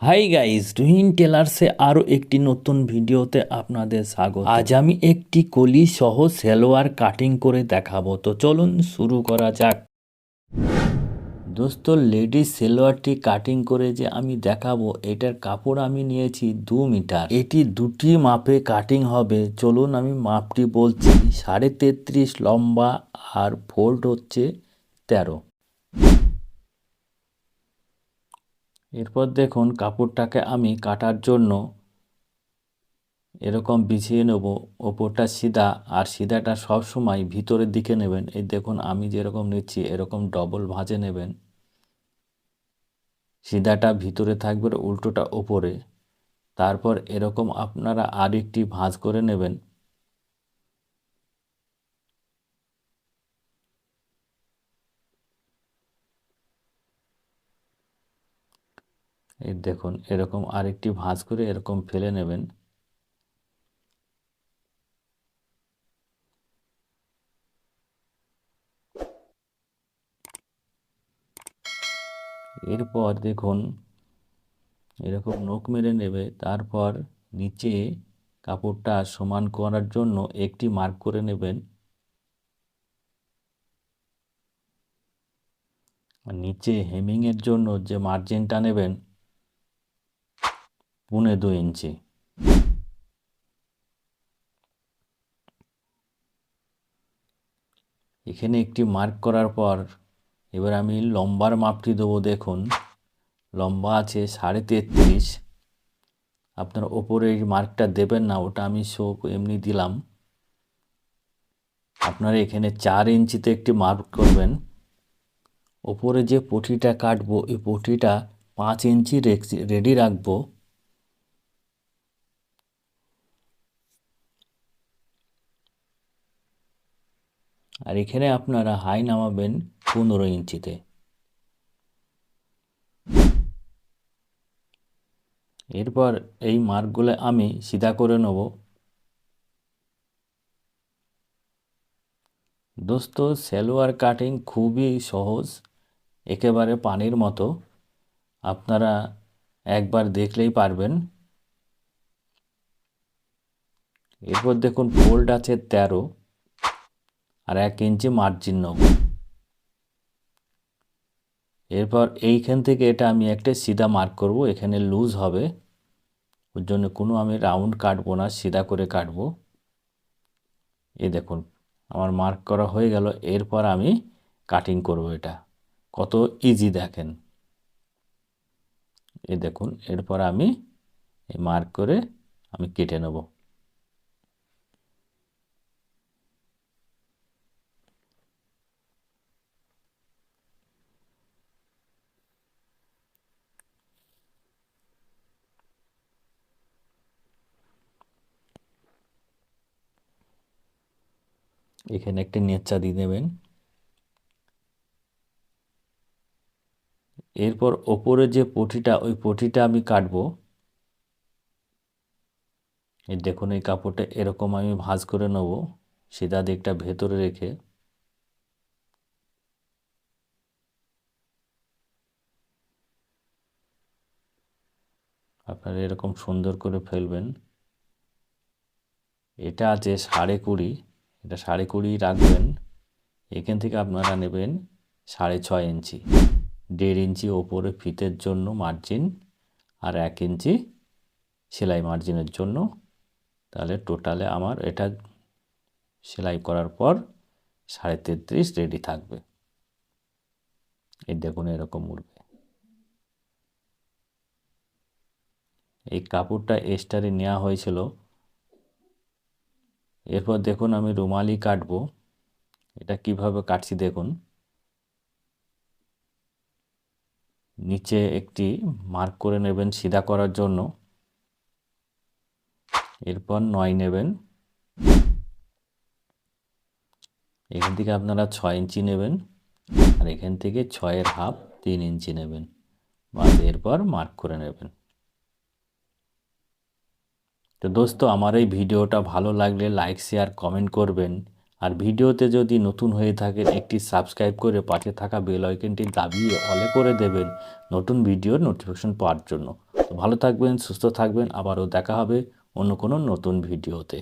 Hi guys, Ruhin টেলার্সে আরও একটি নতুন ভিডিওতে আপনাদের স্বাগত। আজ আমি একটি কলি সহ সালোয়ার কাটিং করে দেখাবো। তো চলুন শুরু করা যাক। দোস্ত, লেডিস সালোয়ারটি কাটিং করে যে আমি দেখাবো, এটার কাপড় আমি নিয়েছি 2 মিটার। এটি দুটি মাপে কাটিং হবে। চলুন আমি মাপটি বলছি। 33.5 লম্বা আর ফোল্ড হচ্ছে 13। এরপর দেখুন, কাপড়টাকে আমি কাটার জন্য এরকম বিছিয়ে নেব। ওপরটা সিধা, আর সিধাটা সব সময় ভিতরের দিকে নেবেন। এই দেখুন, আমি যেরকম নিচ্ছি এরকম ডবল ভাঁজে নেবেন। সিধাটা ভিতরে থাকবে, উল্টোটা ওপরে। তারপর এরকম আপনারা আরেকটি ভাঁজ করে নেবেন। এই দেখুন, এরকম আরেকটি ভাঁজ করে এরকম ফেলে নেবেন। এরপর দেখুন, এরকম নখ মেরে নেবে। তারপর নিচে কাপড়টা সমান করার জন্য একটি মার্ক করে নেবেন। আর নিচে হেমিংয়ের জন্য যে মার্জিনটা নেবেন 1.25 ইঞ্চি। এখানে একটি মার্ক করার পর এবার আমি লম্বার মাপটি দেবো। দেখুন, লম্বা আছে 33.5। আপনার ওপরে এই মার্কটা দেবেন না, ওটা আমি এমনি দিলাম। আপনারা এখানে 4 ইঞ্চিতে একটি মার্ক করবেন। ওপরে যে পটিটা কাটবো, এই পটিটা 5 ইঞ্চি রেডি রাখবো। আর এখানে আপনারা হাই নামাবেন 15 ইঞ্চিতে। এরপর এই মার্কগুলো আমি সিধা করে নেব। দোস্ত, সালোয়ার কাটিং খুবই সহজ, একেবারে পানির মতো। আপনারা একবার দেখলেই পারবেন। এরপর দেখুন, ফোল্ড আছে 13 আর 1 ইঞ্চি মার্জিন নেব। এরপর এইখান থেকে এটা আমি একটা সিধা মার্ক করব। এখানে লুজ হবে, ওর জন্য কোনো আমি রাউন্ড কাটবো না, সিধা করে কাটবো। এই দেখুন, আমার মার্ক করা হয়ে গেল। এরপর আমি কাটিং করব। এটা কত ইজি দেখেন। এই দেখুন, এরপর আমি এই মার্ক করে আমি কেটে নেব। এখানে একটা নেচা দিয়ে নেবেন। এরপর ওপরে যে পটিটা, ওই পটিটা আমি কাটবো। এই দেখুন, এই কাপড়টা এরকম আমি ভাঁজ করে নেব, সিধা দিকটা ভেতরে রেখে। আপনারা এরকম সুন্দর করে ফেলবেন। এটা আছে 20.5, এটা 20.5 রাখবেন। এখান থেকে আপনারা নেবেন 6.5 ইঞ্চি। 1.5 ইঞ্চি ওপরে ফিতের জন্য মার্জিন, আর 1 ইঞ্চি সেলাই মার্জিনের জন্য। তাহলে টোটালে আমার এটা সেলাই করার পর 33.5 রেডি থাকবে। এই দেখুন, এরকম উঠবে। এই কাপড়টা এক্সট্রা নেওয়া হয়েছিল। এরপর দেখুন, আমি রুমালি কাটবো। এটা কিভাবে কাটছি দেখুন। নিচে একটি মার্ক করে নেবেন সিধা করার জন্য। এরপর 9 নেবেন। এখান থেকে আপনারা 6 ইঞ্চি নেবেন, আর এখান থেকে 6-এর হাফ 3 ইঞ্চি নেবেন। বাস, এরপর মার্ক করে নেবেন। তো দোস্ত, আমার এই ভিডিওটা ভালো লাগলে লাইক, শেয়ার, কমেন্ট করবেন। আর ভিডিওতে যদি নতুন হয়ে থাকেন একটি সাবস্ক্রাইব করে পাশে থাকা বেল আইকনটি দাবিয়ে অলে করে দেবেন নতুন ভিডিওর নোটিফিকেশন পাওয়ার জন্য। তো ভালো থাকবেন, সুস্থ থাকবেন, আবারও দেখা হবে অন্য কোনো নতুন ভিডিওতে।